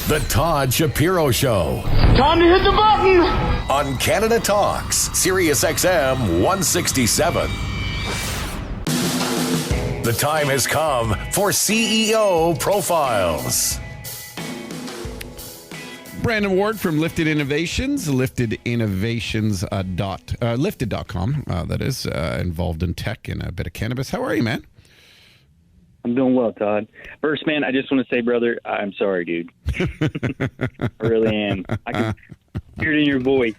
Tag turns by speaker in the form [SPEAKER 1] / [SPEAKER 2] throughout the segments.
[SPEAKER 1] The Todd Shapiro Show.
[SPEAKER 2] Time to hit the button!
[SPEAKER 1] On Canada Talks, SiriusXM 167. The time has come for CEO Profiles.
[SPEAKER 3] Brandon Ward from Lifted Innovations, lifted.com, that is, involved in tech and a bit of cannabis. How are you, man?
[SPEAKER 4] I'm doing well, Todd. First, man, I just want to say, brother, I'm sorry, dude. I really am. I can hear it in your voice.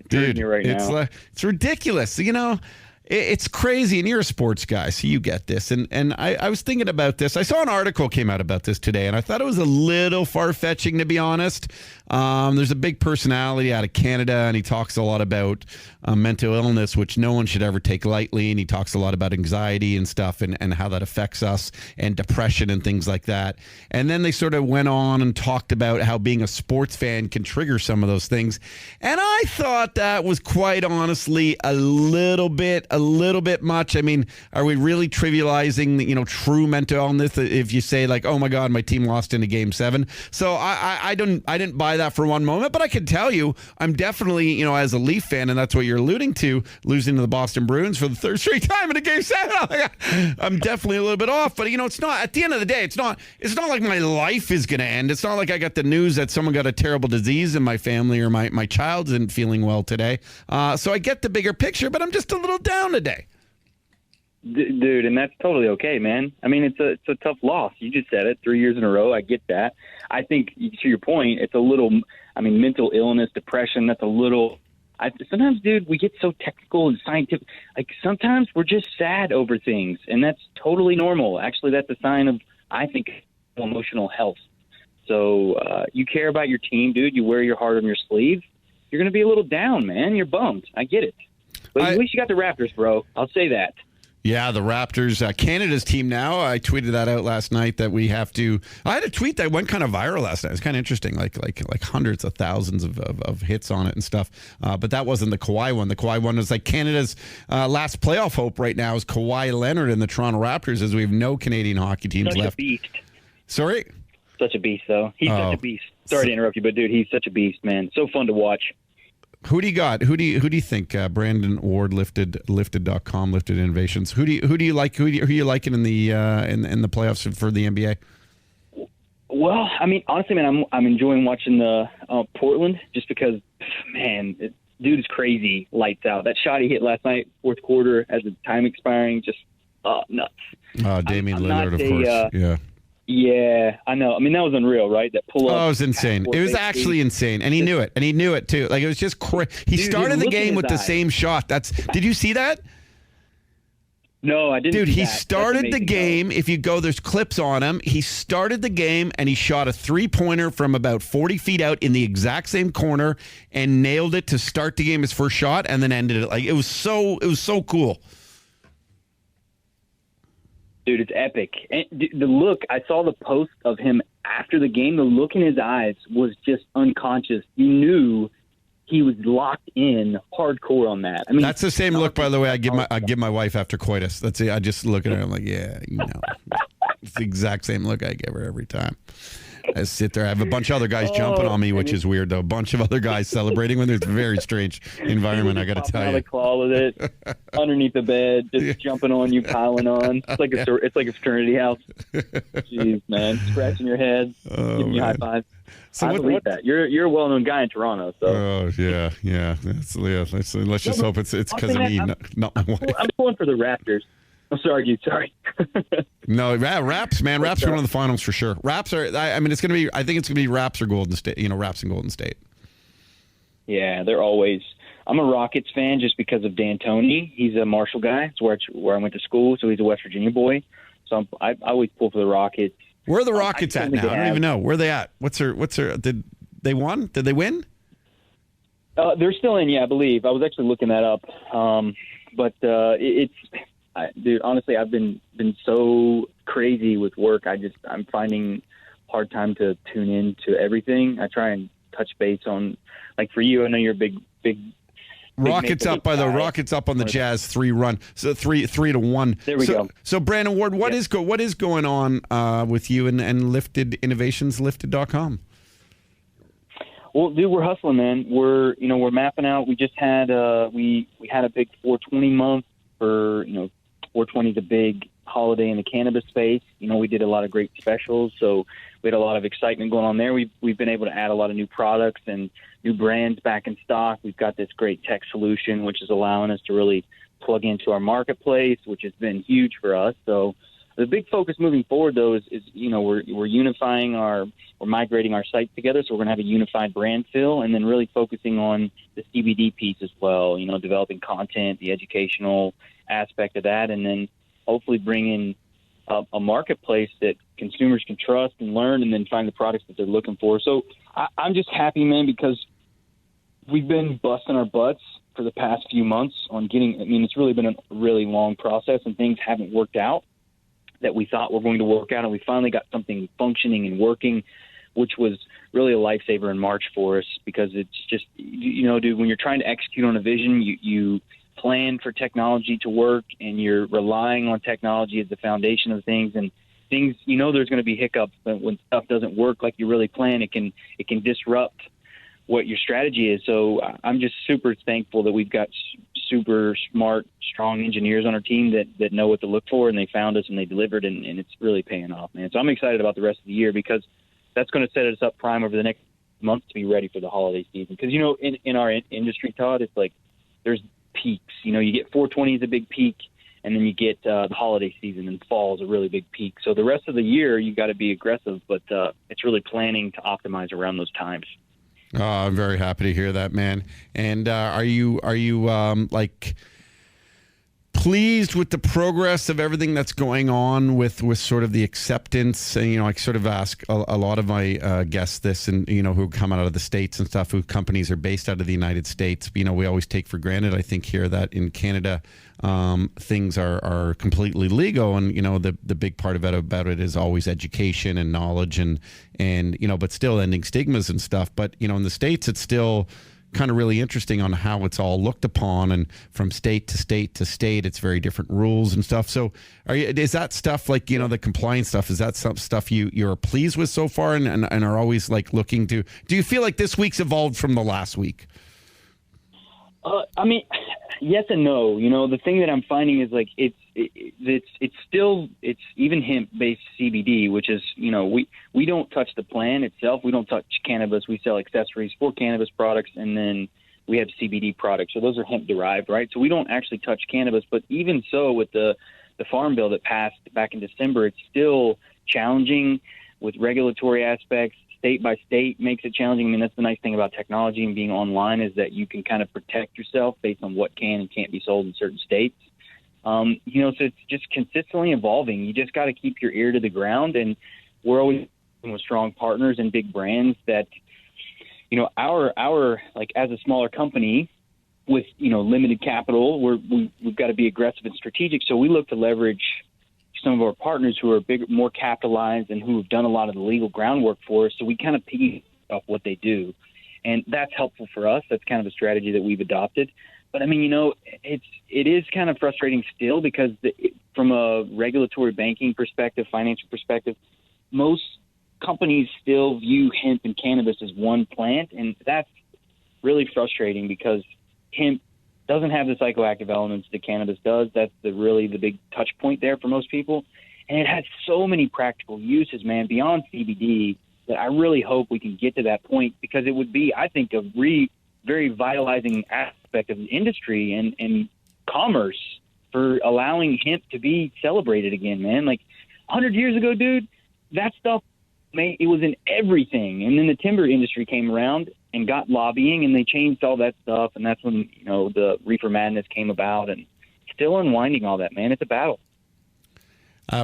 [SPEAKER 3] Dude,
[SPEAKER 4] me right now.
[SPEAKER 3] It's ridiculous. You know, it's crazy, and you're a sports guy, so you get this. And I was thinking about this. I saw an article came out about this today, and I thought it was a little far-fetching, to be honest. There's a big personality out of Canada, and he talks a lot about mental illness, which no one should ever take lightly, and he talks a lot about anxiety and stuff and how that affects us, and depression and things like that. And then they sort of went on and talked about how being a sports fan can trigger some of those things. And I thought that was quite honestly a little bit much. I mean, are we really trivializing, true mental illness if you say like, oh my God, my team lost in a Game 7? So I didn't buy that for one moment, but I can tell you, I'm definitely, as a Leaf fan, and that's what you're alluding to, losing to the Boston Bruins for the third straight time in a Game 7. I'm definitely a little bit off, but it's not, at the end of the day, it's not like my life is going to end. It's not like I got the news that someone got a terrible disease in my family or my child isn't feeling well today. So I get the bigger picture, but I'm just a little down today.
[SPEAKER 4] Dude, and that's totally okay, man. I mean, it's a tough loss. You just said it, 3 years in a row. I get that. I think, to your point, it's a little, mental illness, depression, that's a little, sometimes, dude, we get so technical and scientific. Like, sometimes we're just sad over things, and that's totally normal. Actually, that's a sign of, I think, emotional health. So you care about your team, dude. You wear your heart on your sleeve. You're going to be a little down, man. You're bummed. I get it. But at least you got the Raptors, bro. I'll say that.
[SPEAKER 3] Yeah, the Raptors, Canada's team now. I tweeted that out last night that we have to. I had a tweet that went kind of viral last night. It's kind of interesting, like hundreds of thousands of hits on it and stuff. But that wasn't the Kawhi one. The Kawhi one was like Canada's last playoff hope right now is Kawhi Leonard and the Toronto Raptors, as we have no Canadian hockey teams left.
[SPEAKER 4] Such a beast.
[SPEAKER 3] Sorry?
[SPEAKER 4] Such a beast, though. He's such a beast. Sorry to interrupt you, but dude, he's such a beast, man. So fun to watch.
[SPEAKER 3] Who do you got? Who do you think? Brandon Ward, lifted.com, Lifted Innovations. Who do you like? Who are you liking in the playoffs for the NBA?
[SPEAKER 4] Well, honestly, man, I'm enjoying watching the Portland just because, man, dude is crazy, lights out. That shot he hit last night, fourth quarter, as the time expiring, just nuts.
[SPEAKER 3] Damian Lillard, of course. Yeah.
[SPEAKER 4] Yeah, I know. That was unreal, right? That pull-up.
[SPEAKER 3] Oh, it was insane. It was actually insane, and he knew it. And he knew it too. Like, it was just crazy. He started the game with the same shot. Did you see that?
[SPEAKER 4] No, I didn't.
[SPEAKER 3] Dude,
[SPEAKER 4] see
[SPEAKER 3] he
[SPEAKER 4] that.
[SPEAKER 3] started the game. If you go, there's clips on him. He started the game and he shot a three-pointer from about 40 feet out in the exact same corner and nailed it to start the game, his first shot, and then ended it. Like, it was so cool.
[SPEAKER 4] Dude, it's epic. And the look, I saw the post of him after the game. The look in his eyes was just unconscious. You knew he was locked in hardcore on that.
[SPEAKER 3] That's the same look, by the way, I give my wife after coitus. That's it. I just look at her. I'm like, yeah, it's the exact same look I give her every time. I sit there. I have a bunch of other guys jumping on me, which is weird, though. A bunch of other guys celebrating with it. It's a very strange environment, I got to tell you.
[SPEAKER 4] Claw with it, underneath the bed, just jumping on you, piling on. It's like a fraternity house. Jeez, man, scratching your head, giving you high fives. So I believe that. You're a well-known guy in Toronto. So.
[SPEAKER 3] Oh yeah. Let's just hope it's because of me, not my wife.
[SPEAKER 4] I'm going for the Raptors. I'm sorry, dude. Sorry.
[SPEAKER 3] No, Raps, man. Raps are going to the finals for sure. Raps are. It's going to be. I think it's going to be Raps or Golden State. Raps and Golden State.
[SPEAKER 4] Yeah, they're always. I'm a Rockets fan just because of D'Antoni. He's a Marshall guy. It's where I went to school, so he's a West Virginia boy. So I always pull for the Rockets.
[SPEAKER 3] Where are the Rockets at now? I don't even know. Where are they at? What's their? Did they won? Did they win?
[SPEAKER 4] They're still in. Yeah, I believe. I was actually looking that up. Dude, honestly, I've been so crazy with work. I'm finding hard time to tune in to everything. I try and touch base on, like for you, I know you're a big
[SPEAKER 3] Rockets up by the Rockets up on the Jazz 3-run. So 3-1.
[SPEAKER 4] There we go.
[SPEAKER 3] So Brandon Ward, what is going on with you and Lifted Innovations, lifted.com?
[SPEAKER 4] Well, dude, we're hustling, man. We're mapping out. We just had we had a big 420 month for 420 is a big holiday in the cannabis space. We did a lot of great specials, so we had a lot of excitement going on there. We've been able to add a lot of new products and new brands back in stock. We've got this great tech solution, which is allowing us to really plug into our marketplace, which has been huge for us. So the big focus moving forward, though, is we're unifying we're migrating our sites together, so we're going to have a unified brand feel, and then really focusing on the CBD piece as well. Developing content, the educational aspect of that, and then hopefully bringing a marketplace that consumers can trust and learn, and then find the products that they're looking for. So I'm just happy, man, because we've been busting our butts for the past few months on it's really been a really long process, and things haven't worked out that we thought were going to work out, and we finally got something functioning and working, which was really a lifesaver in March for us, because it's just, dude, when you're trying to execute on a vision, you plan for technology to work, and you're relying on technology as the foundation of things, and things, there's going to be hiccups, but when stuff doesn't work like you really plan, it can disrupt what your strategy is. So I'm just super thankful that we've got super smart, strong engineers on our team that know what to look for, and they found us and they delivered, and it's really paying off, man. So I'm excited about the rest of the year, because that's going to set us up prime over the next month to be ready for the holiday season. Because, in our industry, Todd, it's like there's peaks. You get 420 is a big peak, and then you get the holiday season, and fall is a really big peak. So the rest of the year, you got to be aggressive, but it's really planning to optimize around those times.
[SPEAKER 3] Oh, I'm very happy to hear that, man. And are you pleased with the progress of everything that's going on with sort of the acceptance? And, I sort of ask a lot of my guests this, and, who come out of the States and stuff, who companies are based out of the United States. We always take for granted, I think, here that in Canada, things are completely legal. And, the big part about it is always education and knowledge and but still ending stigmas and stuff. But, in the States, it's still kind of really interesting on how it's all looked upon, and from state to state to state, it's very different rules and stuff. So is that stuff like, the compliance stuff, is that some stuff you're pleased with so far and are always like looking to, do you feel like this week's evolved from the last week?
[SPEAKER 4] Yes and no. The thing that I'm finding is like it's even hemp-based CBD, which is, we don't touch the plant itself. We don't touch cannabis. We sell accessories for cannabis products, and then we have CBD products. So those are hemp-derived, right? So we don't actually touch cannabis. But even so, with the farm bill that passed back in December, it's still challenging with regulatory aspects. State by state makes it challenging. That's the nice thing about technology and being online, is that you can kind of protect yourself based on what can and can't be sold in certain states. So it's just consistently evolving. You just got to keep your ear to the ground, and we're always working with strong partners and big brands that, our like, as a smaller company with, limited capital, we've got to be aggressive and strategic. So we look to leverage some of our partners who are bigger, more capitalized, and who have done a lot of the legal groundwork for us. So we kind of piggyback off what they do, and that's helpful for us. That's kind of a strategy that we've adopted. But it is kind of frustrating still, because from a regulatory banking perspective, financial perspective, most companies still view hemp and cannabis as one plant, and that's really frustrating, because hemp doesn't have the psychoactive elements that cannabis does. That's really the big touch point there for most people. And it has so many practical uses, man, beyond CBD, that I really hope we can get to that point, because it would be, I think, a very vitalizing aspect of the industry and commerce for allowing hemp to be celebrated again, man. Like 100 years ago, dude, that stuff, it was in everything. And then the timber industry came around and got lobbying, and they changed all that stuff. And that's when, the reefer madness came about, and still unwinding all that, man. It's a battle.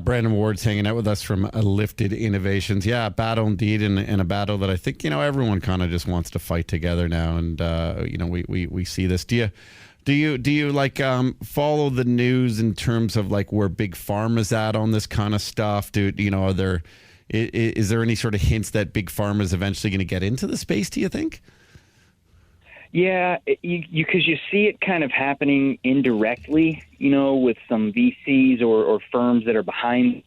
[SPEAKER 3] Brandon Ward's hanging out with us from Lifted Innovations. Yeah, a battle indeed, and a battle that I think, everyone kind of just wants to fight together now. And, we see this. Do you like follow the news in terms of like where Big Pharma's at on this kind of stuff? Is there any sort of hints that Big Pharma is eventually going to get into the space, do you think?
[SPEAKER 4] Yeah, because you see it kind of happening indirectly, with some VCs or firms that are behind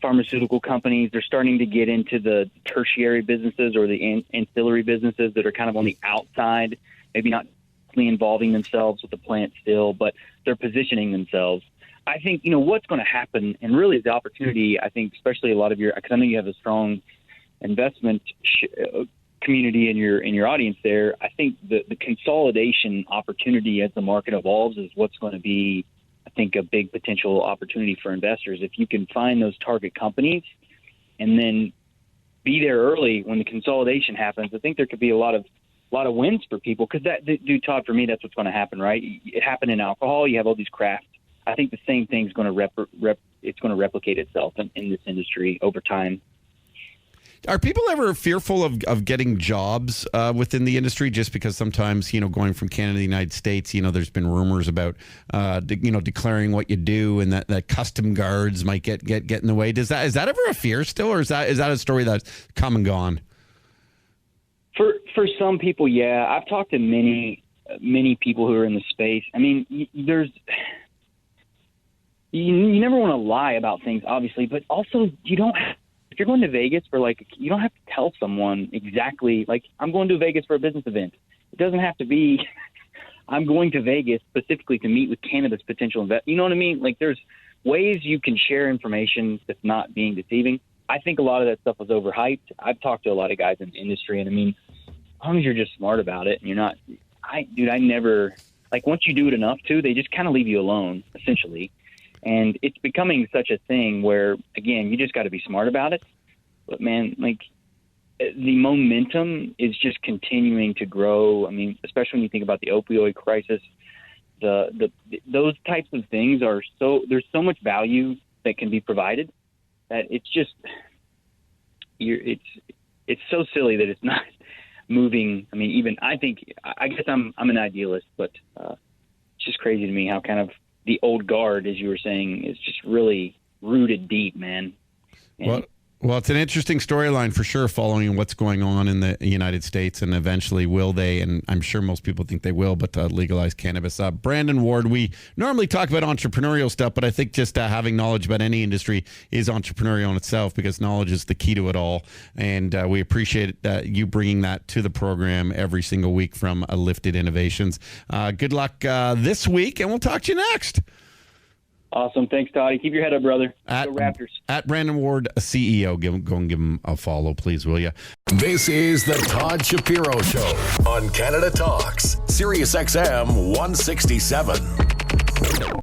[SPEAKER 4] pharmaceutical companies. They're starting to get into the tertiary businesses or the ancillary businesses that are kind of on the outside, maybe not involving themselves with the plant still, but they're positioning themselves. I think, what's going to happen, and really the opportunity, I think, especially a lot of because I know you have a strong investment community in your audience there. I think the consolidation opportunity as the market evolves is what's going to be, I think, a big potential opportunity for investors. If you can find those target companies and then be there early when the consolidation happens, I think there could be a lot of wins for people, because Todd, for me, that's what's going to happen, right? It happened in alcohol. You have all these crafts. I think the same thing's going to it's going to replicate itself in this industry over time.
[SPEAKER 3] Are people ever fearful of getting jobs within the industry, just because sometimes, going from Canada to the United States, there's been rumors about, declaring what you do, and that custom guards might get in the way. Is that ever a fear still, or is that a story that's come and gone?
[SPEAKER 4] For some people, yeah. I've talked to many people who are in the space. I mean, you never want to lie about things, obviously, but also if you're going to Vegas you don't have to tell someone exactly, I'm going to Vegas for a business event. It doesn't have to be, I'm going to Vegas specifically to meet with cannabis potential investors. You know what I mean? There's ways you can share information that's not being deceiving. I think a lot of that stuff was overhyped. I've talked to a lot of guys in the industry, and I mean, as long as you're just smart about it and you're not, I never, once you do it enough too, they just kind of leave you alone, essentially. And it's becoming such a thing where, again, you just got to be smart about it. But man, the momentum is just continuing to grow. I mean, especially when you think about the opioid crisis, those types of things there's so much value that can be provided that it's just, it's so silly that it's not moving. I mean, I guess I'm an idealist, but it's just crazy to me how kind of the old guard, as you were saying, is just really rooted deep, man. And
[SPEAKER 3] well, it's an interesting storyline for sure, following what's going on in the United States, and eventually will they, and I'm sure most people think they will, but legalize cannabis. Brandon Ward, we normally talk about entrepreneurial stuff, but I think just having knowledge about any industry is entrepreneurial in itself, because knowledge is the key to it all. And we appreciate you bringing that to the program every single week from Lifted Innovations. Good luck this week, and we'll talk to you next.
[SPEAKER 4] Awesome. Thanks, Toddy. Keep your head up, brother. Go Raptors.
[SPEAKER 3] At Brandon Ward, CEO. Go and give him a follow, please, will you?
[SPEAKER 1] This is the Todd Shapiro Show on Canada Talks, SiriusXM 167.